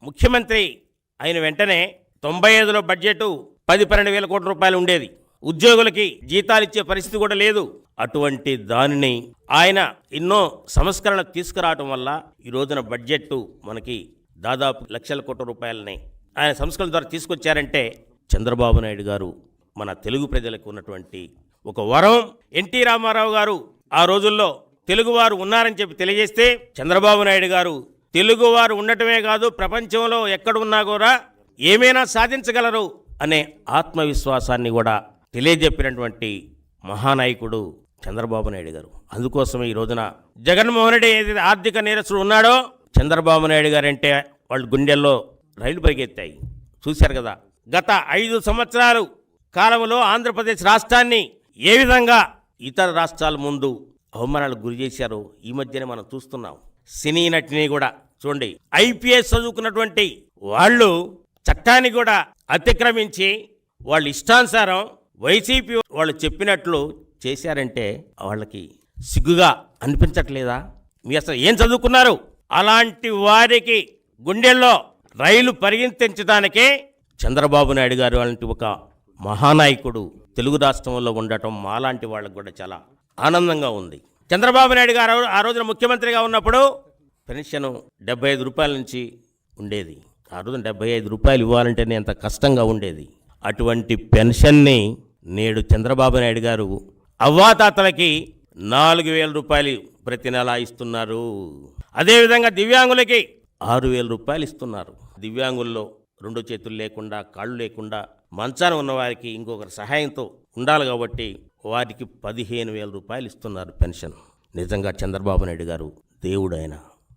ముఖ్యమంత్రి అయిన వెంటనే 95లో బడ్జెట్ 10-12 వేల కోట్ల రూపాయలు ఉండేది. ఉద్యోగులకి జీతాలు ఇచ్చే పరిస్థితి కూడా లేదు. అటువంటి దానిని ఆయన ఎన్నో సంస్కరణ తీసుకురావటం వల్ల ఈ రోజున బడ్జెట్ మనకి దాదాపు లక్షల కోట్ల రూపాయలని ఆయన సంస్కరణ ద్వారా తీసుకొచ్చారంటే చంద్రబాబు నాయుడు గారు మన తెలుగు ప్రజలకు ఉన్నటువంటి ఒక వరం. ఎన్టీ రామారావు గారు ఆ రోజుల్లో తెలుగువారు ఉన్నారని చెప్పి తెలియజేస్తే చంద్రబాబు నాయుడు గారు తెలుగువారు ఉండటమే కాదు, ప్రపంచంలో ఎక్కడున్నా కూడా ఏమైనా సాధించగలరు అనే ఆత్మవిశ్వాసాన్ని కూడా తెలియజెప్పినటువంటి మహానాయకుడు చంద్రబాబు నాయుడు గారు. అందుకోసమే ఈ రోజున జగన్మోహన్ రెడ్డి ఏదైతే ఆర్థిక నేరస్తుడు ఉన్నాడో చంద్రబాబు నాయుడు గారు అంటే వాళ్ళు గుండెల్లో రైలు పరిగెత్తాయి. చూశారు కదా, గత 5 సంవత్సరాలు కాలంలో ఆంధ్రప్రదేశ్ రాష్ట్రాన్ని ఏ విధంగా ఇతర రాష్ట్రాల ముందు అవమానాలకు గురి చేశారో ఈ మధ్యనే మనం చూస్తున్నాం. సినీ నటిని కూడా చూడండి, ఐపీఎస్ చదువుకున్నటువంటి వాళ్ళు చట్టాన్ని కూడా అతిక్రమించి వాళ్ళ ఇష్టానుసారం వైసీపీ వాళ్ళు చెప్పినట్లు చేశారంటే వాళ్ళకి సిగ్గుగా అనిపించట్లేదా? మీ అసలు ఏం చదువుకున్నారు? అలాంటి వారికి గుండెల్లో రైలు పరిగెత్తించడానికే చంద్రబాబు నాయుడు గారు అలాంటి ఒక మహానాయకుడు తెలుగు రాష్ట్రంలో ఉండటం మాలాంటి వాళ్ళకు కూడా చాలా ఆనందంగా ఉంది. చంద్రబాబు నాయుడు గారు ఆ రోజున ముఖ్యమంత్రిగా ఉన్నప్పుడు పెన్షన్ 75 రూపాయల నుంచి ఉండేది. ఆ రోజున 75 రూపాయలు ఇవ్వాలంటేనే ఎంత కష్టంగా ఉండేది. అటువంటి పెన్షన్ని నేడు చంద్రబాబు నాయుడు గారు అవ్వాతాతలకి 4,000 రూపాయలు ప్రతి నెల ఇస్తున్నారు. అదేవిధంగా దివ్యాంగులకి 6,000 రూపాయలు ఇస్తున్నారు. దివ్యాంగుల్లో 2 చేతులు లేకుండా, కాళ్ళు లేకుండా మంచాన ఉన్నవారికి ఇంకొకరి సహాయంతో ఉండాలి కాబట్టి వారికి 15,000 రూపాయలు ఇస్తున్నారు పెన్షన్. నిజంగా చంద్రబాబు నాయుడు గారు దేవుడు ఆయన.